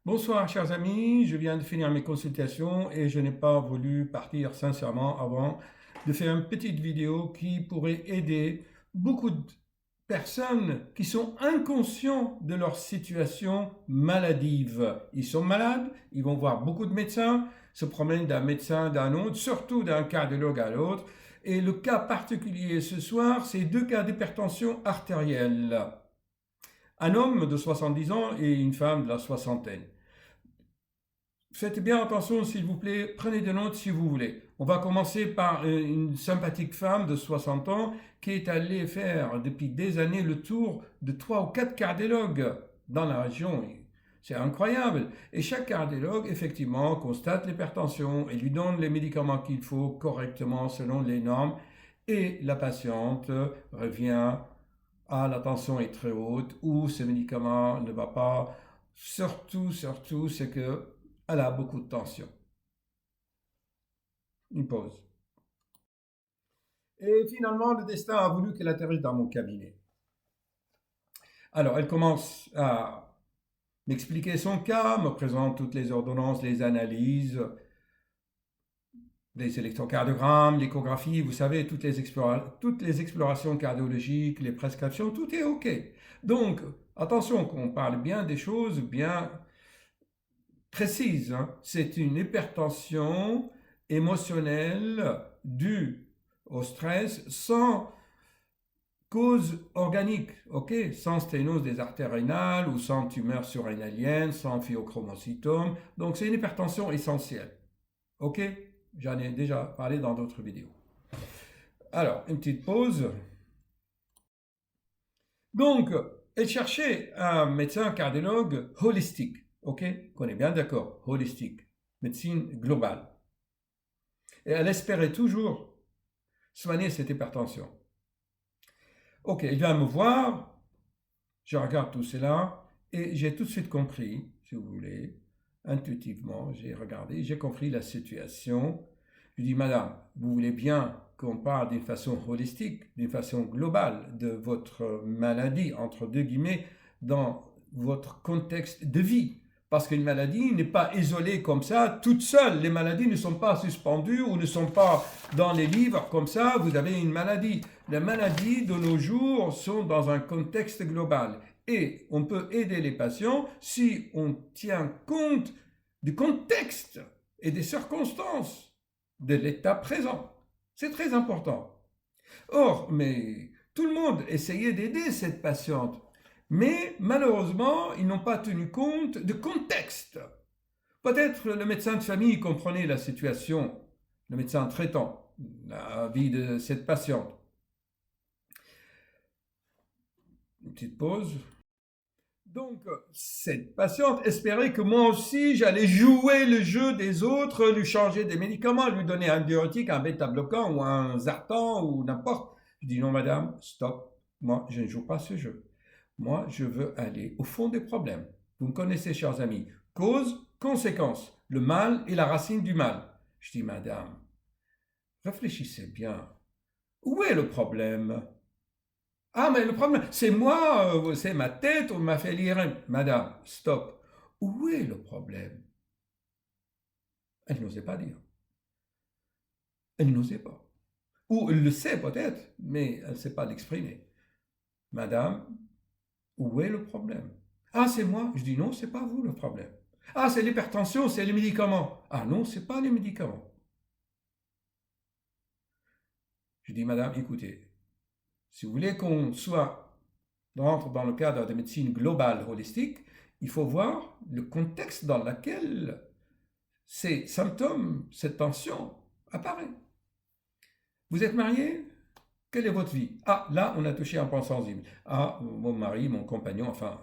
Bonsoir chers amis, je viens de finir mes consultations et je n'ai pas voulu partir sincèrement avant de faire une petite vidéo qui pourrait aider beaucoup de personnes qui sont inconscients de leur situation maladive. Ils sont malades, ils vont voir beaucoup de médecins, se promènent d'un médecin d'un autre, surtout d'un cardiologue à l'autre. Et le cas particulier ce soir, c'est deux cas d'hypertension artérielle. Un homme de 70 ans et une femme de la soixantaine. Faites bien attention s'il vous plaît, prenez des notes si vous voulez. On va commencer par une sympathique femme de 60 ans qui est allée faire depuis des années le tour de 3 ou 4 cardiologues dans la région. C'est incroyable. Et chaque cardiologue, effectivement, constate l'hypertension et lui donne les médicaments qu'il faut correctement selon les normes. Et la patiente revient à la tension est très haute ou ce médicament ne va pas. Surtout, c'est que elle a beaucoup de tension. Une pause. Et finalement, le destin a voulu qu'elle atterrisse dans mon cabinet. Alors, elle commence à m'expliquer son cas, me présente toutes les ordonnances, les analyses, les électrocardiogrammes, l'échographie, vous savez, toutes les explorations cardiologiques, les prescriptions, tout est OK. Donc, attention qu'on parle bien des choses bien précise, hein. C'est une hypertension émotionnelle due au stress sans cause organique, ok? Sans sténose des artères rénales ou sans tumeur surrénalienne, sans phéochromocytome. Donc c'est une hypertension essentielle, ok? J'en ai déjà parlé dans d'autres vidéos. Alors, une petite pause. Donc, elle cherchait un médecin cardiologue holistique. Ok, on est bien d'accord, holistique, médecine globale. Et elle espérait toujours soigner cette hypertension. Ok, il vient me voir, je regarde tout cela et j'ai tout de suite compris, si vous voulez, intuitivement, j'ai regardé, j'ai compris la situation. Je dis, Madame, vous voulez bien qu'on parle d'une façon holistique, d'une façon globale de votre maladie, entre deux guillemets, dans votre contexte de vie. Parce qu'une maladie n'est pas isolée comme ça, toute seule. Les maladies ne sont pas suspendues ou ne sont pas dans les livres comme ça, vous avez une maladie. Les maladies de nos jours sont dans un contexte global. Et on peut aider les patients si on tient compte du contexte et des circonstances de l'état présent. C'est très important. Or, mais tout le monde essayait d'aider cette patiente, mais malheureusement, ils n'ont pas tenu compte du contexte. Peut-être le médecin de famille comprenait la situation, le médecin traitant, la vie de cette patiente. Une petite pause. Donc, cette patiente espérait que moi aussi, j'allais jouer le jeu des autres, lui changer des médicaments, lui donner un diurétique, un bêta-bloquant ou un Zartan ou n'importe. Je dis non, madame, stop. Moi, je ne joue pas ce jeu. Moi, je veux aller au fond des problèmes. Vous me connaissez, chers amis. Cause, conséquence. Le mal est la racine du mal. Je dis, madame, réfléchissez bien. Où est le problème? Ah, mais le problème, c'est moi, c'est ma tête, on m'a fait l'IRM. Madame, stop. Où est le problème? Elle n'osait pas dire. Elle n'osait pas. Ou elle le sait peut-être, mais elle ne sait pas l'exprimer. Madame, où est le problème? Ah, c'est moi. Je dis non, c'est pas vous le problème. Ah, c'est l'hypertension, c'est les médicaments. Ah non, c'est pas les médicaments. Je dis, madame, écoutez, si vous voulez qu'on rentre dans le cadre de médecine globale holistique, il faut voir le contexte dans lequel ces symptômes, cette tension apparaît. Vous êtes marié? Quelle est votre vie? Ah, là, on a touché un point sensible. Ah, mon mari, mon compagnon, enfin,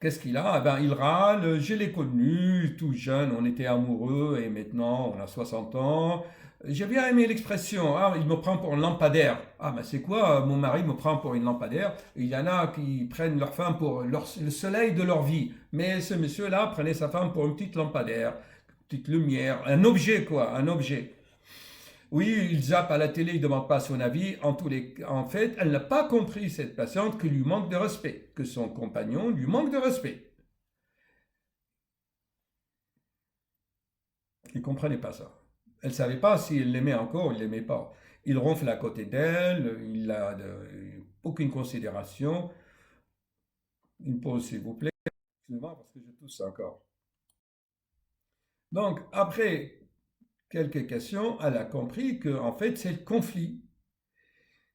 qu'est-ce qu'il a? Eh ben, il râle, je l'ai connu, tout jeune, on était amoureux et maintenant on a 60 ans. J'ai bien aimé l'expression, ah, il me prend pour un lampadaire. Ah, ben c'est quoi? Mon mari me prend pour une lampadaire. Il y en a qui prennent leur femme pour le soleil de leur vie. Mais ce monsieur-là prenait sa femme pour une petite lampadaire, une petite lumière, un objet quoi, un objet. Oui, il zappe à la télé, il ne demande pas son avis. En fait, elle n'a pas compris, cette patiente, qu'il lui manque de respect, que son compagnon lui manque de respect. Il ne comprenait pas ça. Elle ne savait pas si elle l'aimait encore ou il ne l'aimait pas. Il ronfle à côté d'elle, il n'a aucune considération. Une pause, s'il vous plaît. Excusez-moi parce que je tousse encore. Donc, après quelques questions, elle a compris que en fait, c'est le conflit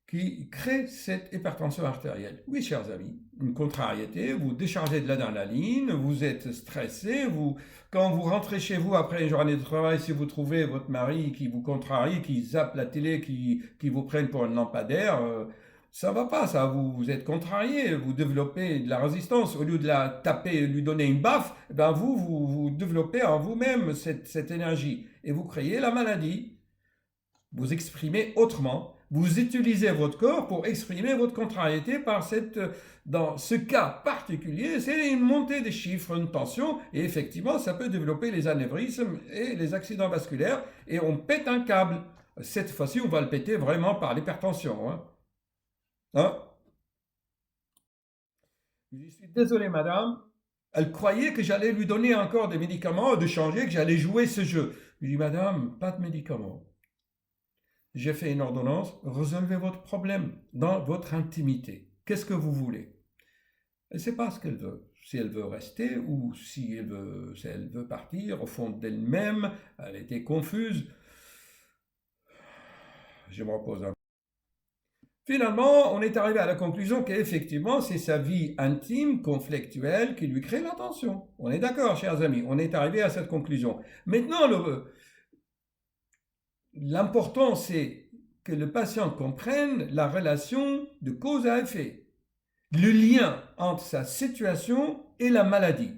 qui crée cette hypertension artérielle. Oui, chers amis, une contrariété, vous déchargez de l'adrénaline, vous êtes stressé, quand vous rentrez chez vous après une journée de travail, si vous trouvez votre mari qui vous contrarie, qui zappe la télé, qui vous prenne pour un lampadaire, ça va pas, ça, vous êtes contrarié, vous développez de la résistance. Au lieu de la taper, lui donner une baffe, ben vous développez en vous-même cette énergie et vous créez la maladie. Vous exprimez autrement. Vous utilisez votre corps pour exprimer votre contrariété dans ce cas particulier, c'est une montée des chiffres, une tension, et effectivement, ça peut développer les anévrismes et les accidents vasculaires, et on pète un câble. Cette fois-ci, on va le péter vraiment par l'hypertension. Hein? Je suis désolé, madame. Elle croyait que j'allais lui donner encore des médicaments, de changer, que j'allais jouer ce jeu. Je lui dis, madame, pas de médicaments. J'ai fait une ordonnance, résolvez votre problème dans votre intimité. Qu'est-ce que vous voulez? Elle ne sait pas ce qu'elle veut. Si elle veut rester ou si elle veut partir au fond d'elle-même, elle était confuse. Je me repose un peu. Finalement, on est arrivé à la conclusion qu'effectivement, c'est sa vie intime, conflictuelle, qui lui crée la tension. On est d'accord, chers amis, on est arrivé à cette conclusion. Maintenant, l'important, c'est que le patient comprenne la relation de cause à effet, le lien entre sa situation et la maladie.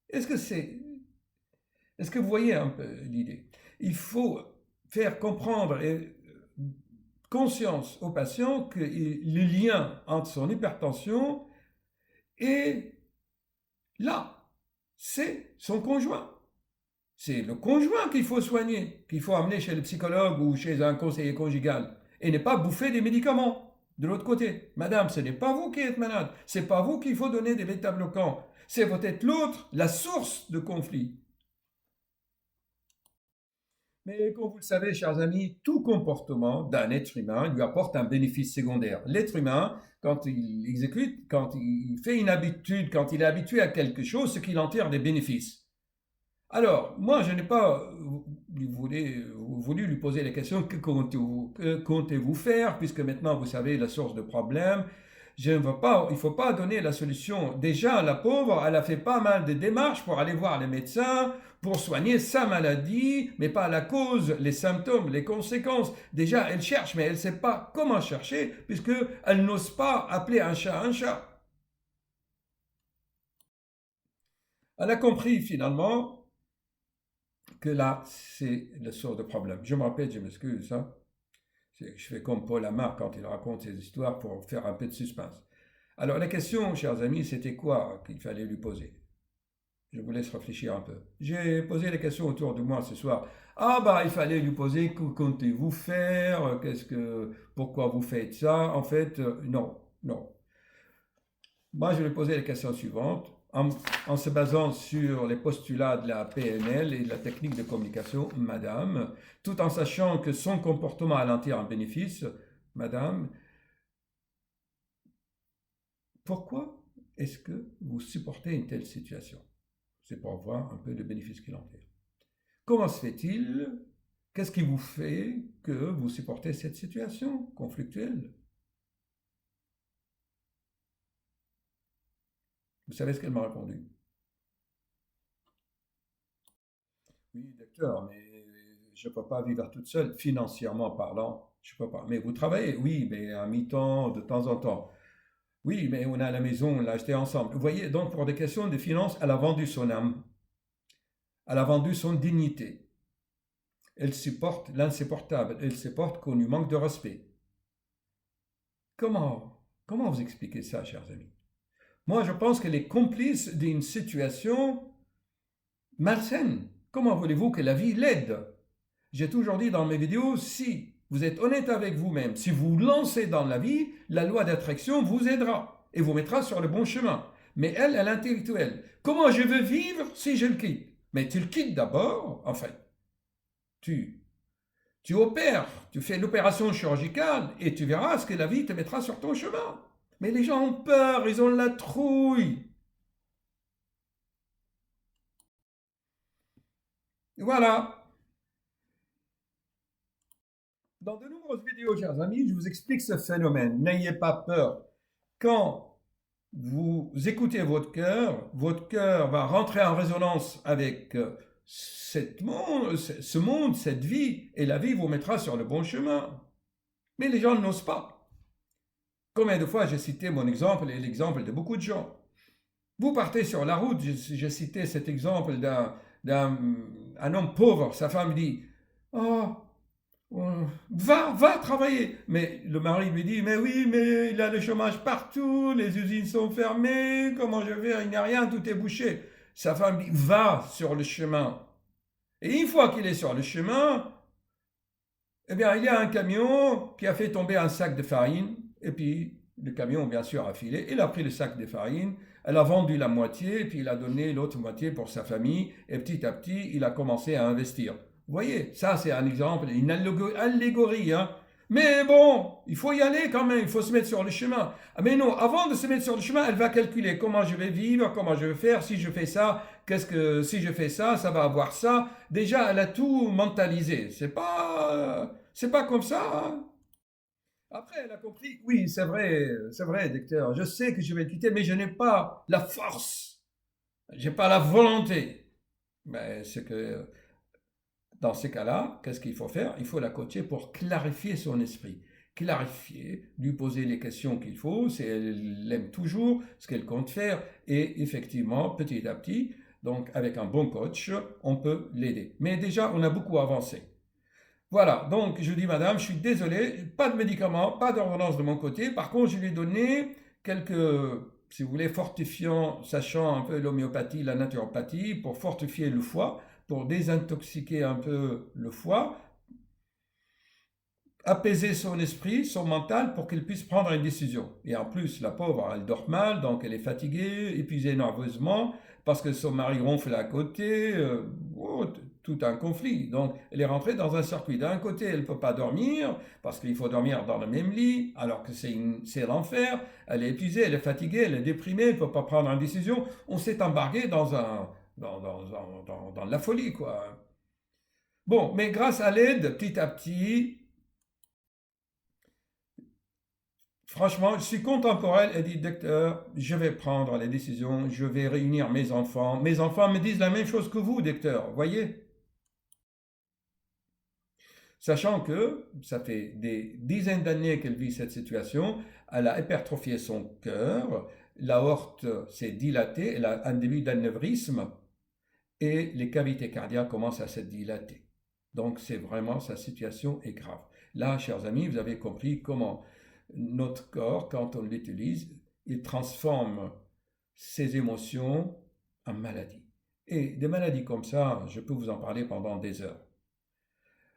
Est-ce que vous voyez un peu l'idée? Il faut faire comprendre et conscience au patient que le lien entre son hypertension et là, c'est son conjoint. C'est le conjoint qu'il faut soigner, qu'il faut amener chez le psychologue ou chez un conseiller conjugal et ne pas bouffer des médicaments. De l'autre côté, madame, ce n'est pas vous qui êtes malade, c'est pas vous qu'il faut donner des bêta-bloquants, c'est peut-être l'autre, la source de conflit. Mais comme vous le savez, chers amis, tout comportement d'un être humain lui apporte un bénéfice secondaire. L'être humain, quand il exécute, quand il fait une habitude, quand il est habitué à quelque chose, ce qu'il en tire des bénéfices. Alors, moi, je n'ai pas voulu lui poser la question que comptez-vous faire, puisque maintenant vous savez la source de problème. Il ne faut pas donner la solution. Déjà, la pauvre, elle a fait pas mal de démarches pour aller voir les médecins, pour soigner sa maladie, mais pas la cause, les symptômes, les conséquences. Déjà, elle cherche, mais elle ne sait pas comment chercher, puisqu'elle n'ose pas appeler un chat un chat. Elle a compris finalement que là, c'est la source de problème. Je me répète, je m'excuse, hein. Je fais comme Paul Amar quand il raconte ses histoires pour faire un peu de suspense. Alors la question, chers amis, c'était quoi qu'il fallait lui poser? Je vous laisse réfléchir un peu. J'ai posé les questions autour de moi ce soir. Ah bah il fallait lui poser que comptez-vous faire? Pourquoi vous faites ça? En fait, non, non. Moi, je lui ai posé la question suivante. En se basant sur les postulats de la PNL et de la technique de communication, madame, tout en sachant que son comportement a en un bénéfice, madame, pourquoi est-ce que vous supportez une telle situation? C'est pour voir un peu le bénéfice qu'il en tire. Comment se fait-il? Qu'est-ce qui vous fait que vous supportez cette situation conflictuelle? Vous savez ce qu'elle m'a répondu? Oui, docteur, mais je ne peux pas vivre toute seule, financièrement parlant, je ne peux pas. Mais vous travaillez? Oui, mais à mi-temps, de temps en temps. Oui, mais on a la maison, on l'a acheté ensemble. Vous voyez, donc pour des questions de finances, elle a vendu son âme, elle a vendu son dignité. Elle supporte l'insupportable, elle supporte qu'on lui manque de respect. Comment vous expliquez ça, chers amis? Moi, je pense qu'elle est complice d'une situation malsaine. Comment voulez-vous que la vie l'aide? J'ai toujours dit dans mes vidéos, si vous êtes honnête avec vous-même, si vous vous lancez dans la vie, la loi d'attraction vous aidera et vous mettra sur le bon chemin. Mais elle est intellectuelle. Comment je veux vivre si je le quitte? Mais tu le quittes d'abord, en fait. tu, tu opères, tu fais l'opération chirurgicale et tu verras ce que la vie te mettra sur ton chemin. Mais les gens ont peur, ils ont la trouille. Voilà. Dans de nombreuses vidéos, chers amis, je vous explique ce phénomène. N'ayez pas peur. Quand vous écoutez votre cœur va rentrer en résonance avec ce monde, cette vie, et la vie vous mettra sur le bon chemin. Mais les gens n'osent pas. Combien de fois j'ai cité mon exemple et l'exemple de beaucoup de gens. Vous partez sur la route, j'ai cité cet exemple d'un homme pauvre, sa femme dit « Oh, va travailler. » Mais le mari lui dit « Mais oui, mais il y a le chômage partout, les usines sont fermées, comment je vais, il n'y a rien, tout est bouché. » Sa femme dit « Va sur le chemin. » Et une fois qu'il est sur le chemin, eh bien, il y a un camion qui a fait tomber un sac de farine, et puis le camion, bien sûr, a filé. Il a pris le sac de farine, elle a vendu la moitié, et puis il a donné l'autre moitié pour sa famille, et petit à petit, il a commencé à investir. Vous voyez, ça c'est un exemple, une allégorie, hein. Mais bon, il faut y aller quand même, il faut se mettre sur le chemin. Ah, mais non, avant de se mettre sur le chemin, elle va calculer comment je vais vivre, comment je vais faire, si je fais ça, si je fais ça, ça va avoir ça. Déjà, elle a tout mentalisé. C'est pas comme ça, hein. Après, elle a compris, oui, c'est vrai, docteur, je sais que je vais le quitter, mais je n'ai pas la force, j'ai pas la volonté. Mais c'est que dans ces cas-là, qu'est-ce qu'il faut faire? Il faut la coacher pour clarifier son esprit. Clarifier, lui poser les questions qu'il faut, si elle aime toujours, ce qu'elle compte faire, et effectivement, petit à petit, donc avec un bon coach, on peut l'aider. Mais déjà, on a beaucoup avancé. Voilà, donc je dis madame, je suis désolé, pas de médicaments, pas d'ordonnance de mon côté. Par contre, je lui ai donné quelques, si vous voulez, fortifiants, sachant un peu l'homéopathie, la naturopathie, pour fortifier le foie, pour désintoxiquer un peu le foie, apaiser son esprit, son mental, pour qu'il puisse prendre une décision. Et en plus, la pauvre, elle dort mal, donc elle est fatiguée, épuisée nerveusement, parce que son mari ronfle à côté, tout un conflit. Donc, elle est rentrée dans un circuit. D'un côté, elle ne peut pas dormir, parce qu'il faut dormir dans le même lit, alors que c'est l'enfer. Elle est épuisée, elle est fatiguée, elle est déprimée, elle ne peut pas prendre une décision. On s'est embarqué dans la folie, quoi. Bon, mais grâce à l'aide, petit à petit, franchement, je suis contemporain et dit, docteur, je vais prendre les décisions, je vais réunir mes enfants. Mes enfants me disent la même chose que vous, docteur, voyez? Sachant que ça fait des dizaines d'années qu'elle vit cette situation, elle a hypertrophié son cœur, l'aorte s'est dilatée, elle a un début d'anévrisme et les cavités cardiaques commencent à se dilater. Donc c'est vraiment, sa situation est grave. Là, chers amis, vous avez compris comment notre corps, quand on l'utilise, il transforme ses émotions en maladies. Et des maladies comme ça, je peux vous en parler pendant des heures.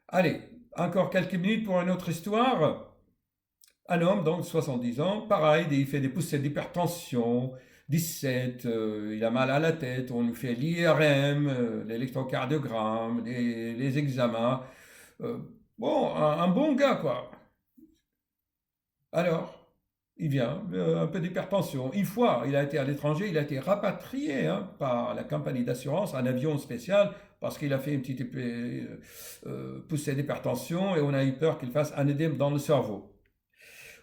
Allez, encore quelques minutes pour une autre histoire. Un homme, donc 70 ans, pareil, il fait des poussées d'hypertension, 17, il a mal à la tête, on lui fait l'IRM, l'électrocardiogramme, les examens. Euh, bon, un bon gars, quoi. Alors, il vient, un peu d'hypertension. Une fois, il a été à l'étranger, il a été rapatrié hein, par la compagnie d'assurance, un avion spécial, parce qu'il a fait une petite poussée d'hypertension et on a eu peur qu'il fasse un édème dans le cerveau.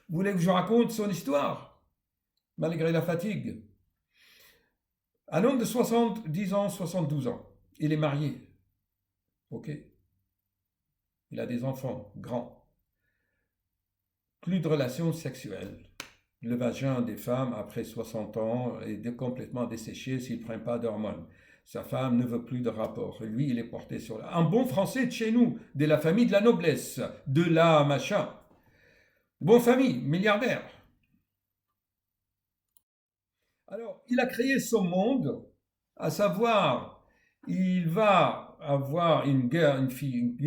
Vous voulez que je vous raconte son histoire, malgré la fatigue? Un homme de 70 ans, 72 ans, il est marié, ok? Il a des enfants grands, plus de relations sexuelles. Le vagin des femmes après 60 ans est complètement desséché s'il ne prend pas d'hormones. Sa femme ne veut plus de rapport. Lui, il est porté sur un bon français de chez nous, de la famille de la noblesse, de la machin. Bonne famille, milliardaire. Alors, il a créé son monde, à savoir, il va avoir une fille,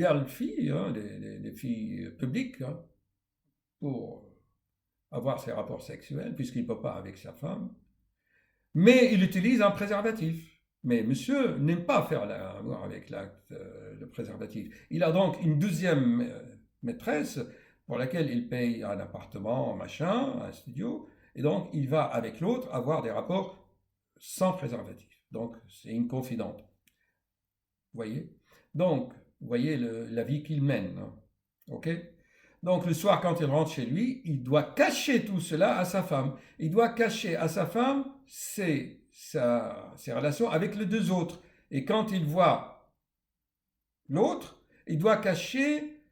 hein, des filles publiques, hein, pour avoir ses rapports sexuels, puisqu'il ne peut pas avec sa femme, mais il utilise un préservatif. Mais monsieur n'aime pas faire l'amour avec le préservatif. Il a donc une deuxième maîtresse pour laquelle il paye un appartement, machin, un studio, et donc il va avec l'autre avoir des rapports sans préservatif. Donc c'est une confidente. Vous voyez? Donc, vous voyez la vie qu'il mène. Hein. OK? Donc le soir, quand il rentre chez lui, il doit cacher tout cela à sa femme. Il doit cacher à sa femme ses relations avec les deux autres. Et quand il voit l'autre, il doit cacher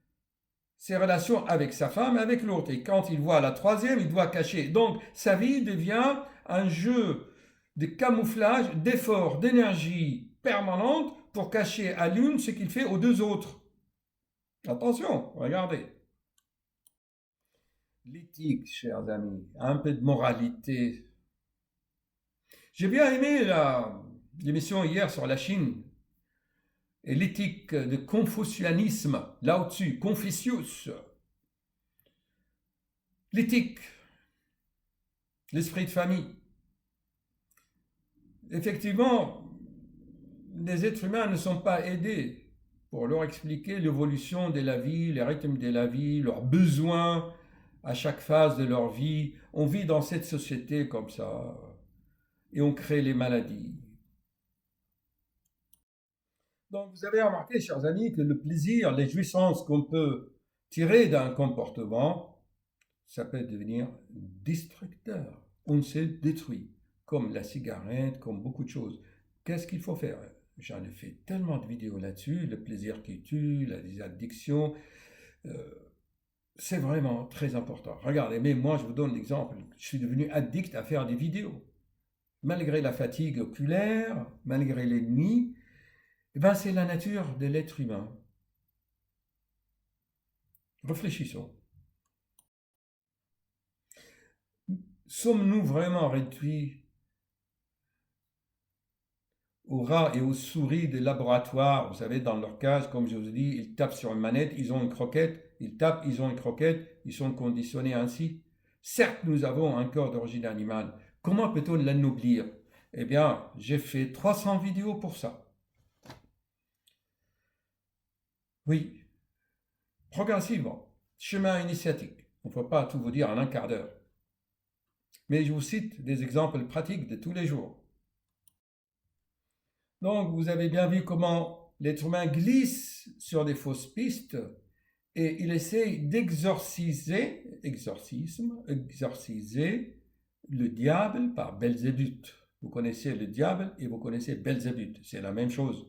ses relations avec sa femme et avec l'autre. Et quand il voit la troisième, il doit cacher. Donc sa vie devient un jeu de camouflage, d'effort, d'énergie permanente pour cacher à l'une ce qu'il fait aux deux autres. Attention, regardez. L'éthique, chers amis, un peu de moralité. J'ai bien aimé l'émission hier sur la Chine et l'éthique de confucianisme, Lao Tzu, Confucius. L'éthique, l'esprit de famille. Effectivement, les êtres humains ne sont pas aidés pour leur expliquer l'évolution de la vie, les rythmes de la vie, leurs besoins à chaque phase de leur vie. On vit dans cette société comme ça et on crée les maladies. Donc vous avez remarqué, chers amis, que le plaisir, les jouissances qu'on peut tirer d'un comportement, ça peut devenir destructeur. On se détruit, comme la cigarette, comme beaucoup de choses. Qu'est-ce qu'il faut faire? J'en ai fait tellement de vidéos là-dessus, le plaisir qui tue, les addictions. C'est vraiment très important. Regardez, mais moi je vous donne l'exemple, je suis devenu addict à faire des vidéos. Malgré la fatigue oculaire, malgré les nuits, eh ben, c'est la nature de l'être humain. Réfléchissons. Sommes-nous vraiment réduits aux rats et aux souris des laboratoires? Vous savez, dans leur cage, comme je vous ai dit, ils tapent sur une manette, ils ont une croquette, ils tapent, ils ont une croquette, ils sont conditionnés ainsi. Certes, nous avons un corps d'origine animale. Comment peut-on l'anoblir? Eh bien, j'ai fait 300 vidéos pour ça. Oui, progressivement, chemin initiatique. On ne peut pas tout vous dire en un quart d'heure. Mais je vous cite des exemples pratiques de tous les jours. Donc, vous avez bien vu comment l'être humain glisse sur des fausses pistes et il essaye d'exorciser le diable par Belzébuth. Vous connaissez le diable et vous connaissez Belzébuth. C'est la même chose,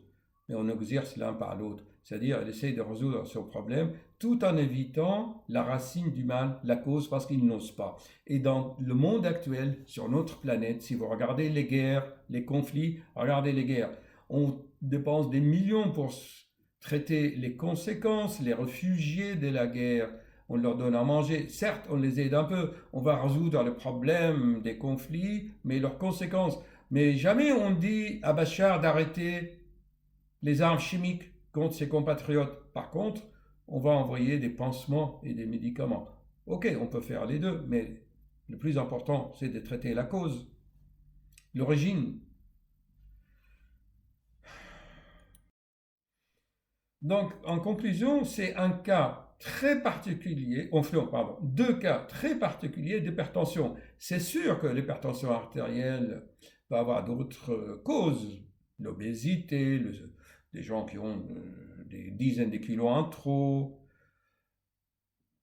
mais on exerce l'un par l'autre. C'est-à-dire, il essaye de résoudre son problème tout en évitant la racine du mal, la cause, parce qu'il n'ose pas. Et dans le monde actuel, sur notre planète, si vous regardez les guerres, les conflits, regardez les guerres. On dépense des millions pour traiter les conséquences, les réfugiés de la guerre. On leur donne à manger. Certes, on les aide un peu. On va résoudre le problème des conflits, mais leurs conséquences. Mais jamais on dit à Bachar d'arrêter les armes chimiques contre ses compatriotes. Par contre, on va envoyer des pansements et des médicaments. Ok, on peut faire les deux, mais le plus important, c'est de traiter la cause, l'origine. Donc, en conclusion, c'est un cas très particulier, deux cas très particuliers d'hypertension. C'est sûr que l'hypertension artérielle va avoir d'autres causes, l'obésité, des gens qui ont des dizaines de kilos en trop,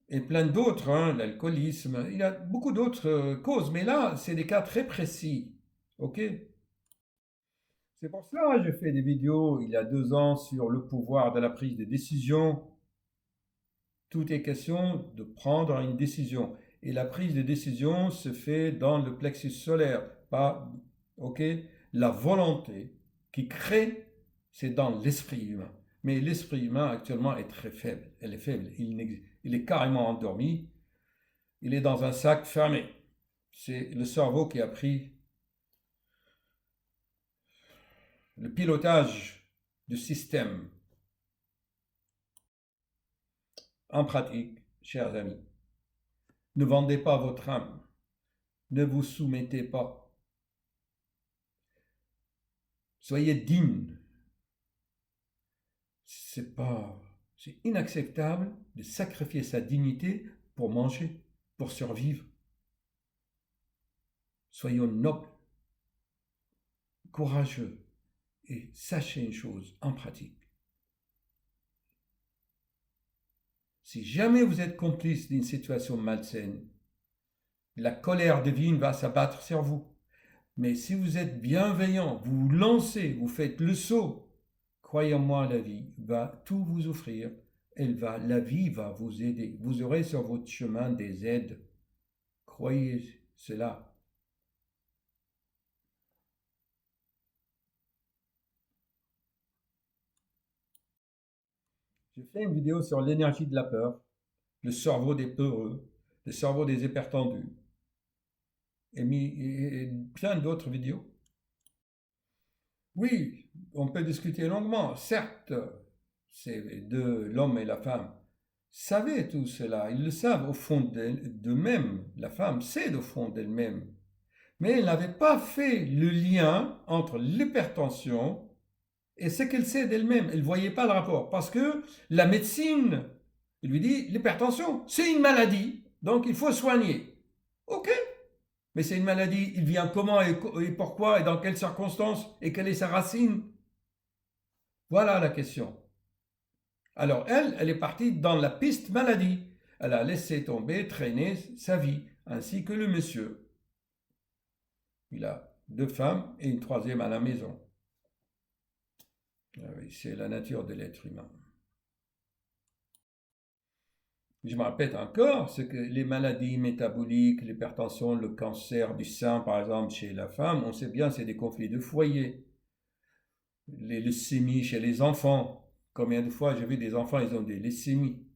et plein d'autres, hein, l'alcoolisme, il y a beaucoup d'autres causes, mais là, c'est des cas très précis, ok? C'est pour cela que j'ai fait des vidéos il y a 2 ans sur le pouvoir de la prise de décision. Tout est question de prendre une décision. Et la prise de décision se fait dans le plexus solaire, pas, ok? La volonté qui crée, c'est dans l'esprit humain. Mais l'esprit humain actuellement est très faible. Elle est faible. Il est carrément endormi. Il est dans un sac fermé. C'est le cerveau qui a pris le pilotage du système. En pratique, chers amis, ne vendez pas votre âme. Ne vous soumettez pas. Soyez digne. C'est inacceptable de sacrifier sa dignité pour manger, pour survivre. Soyons nobles, courageux et sachez une chose en pratique. Si jamais vous êtes complice d'une situation malsaine, la colère divine va s'abattre sur vous. Mais si vous êtes bienveillant, vous vous lancez, vous faites le saut, croyez-moi, la vie va tout vous offrir. La vie va vous aider. Vous aurez sur votre chemin des aides. Croyez cela. J'ai fait une vidéo sur l'énergie de la peur, le cerveau des peureux, le cerveau des hypertendus, et plein d'autres vidéos. Oui, on peut discuter longuement. Certes, c'est de l'homme et la femme savaient tout cela. Ils le savent au fond d'eux-mêmes. La femme sait au fond d'elle-même. Mais elle n'avait pas fait le lien entre l'hypertension et ce qu'elle sait d'elle-même. Elle ne voyait pas le rapport. Parce que la médecine lui dit l'hypertension, c'est une maladie, donc il faut soigner. Ok, mais c'est une maladie, il vient comment et pourquoi et dans quelles circonstances et quelle est sa racine? Voilà la question. Alors elle est partie dans la piste maladie. Elle a laissé tomber, traîner sa vie, ainsi que le monsieur. Il a 2 femmes et une 3e à la maison. C'est la nature de l'être humain. Je me répète encore, c'est que les maladies métaboliques, l'hypertension, le cancer du sein, par exemple, chez la femme, on sait bien c'est des conflits de foyer. Les leucémies chez les enfants. Combien de fois j'ai vu des enfants, ils ont des leucémies.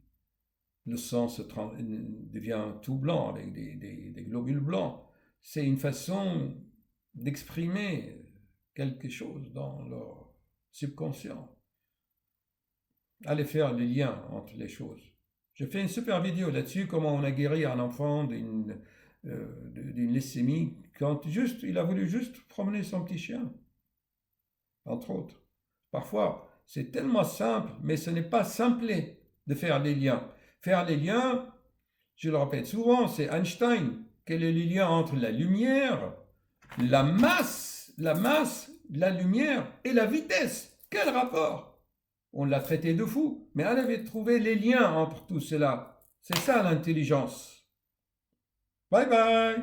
Le sang devient tout blanc avec des globules blancs. C'est une façon d'exprimer quelque chose dans leur subconscient. Allez faire le lien entre les choses. Je fais une super vidéo là-dessus, comment on a guéri un enfant d'une leucémie quand il a voulu juste promener son petit chien, entre autres. Parfois, c'est tellement simple, mais ce n'est pas simplé de faire les liens. Faire les liens, je le répète souvent, c'est Einstein. Quel est le lien entre la lumière, la masse, la lumière et la vitesse? Quel rapport? On l'a traité de fou, mais elle avait trouvé les liens entre tout cela. C'est ça l'intelligence. Bye bye!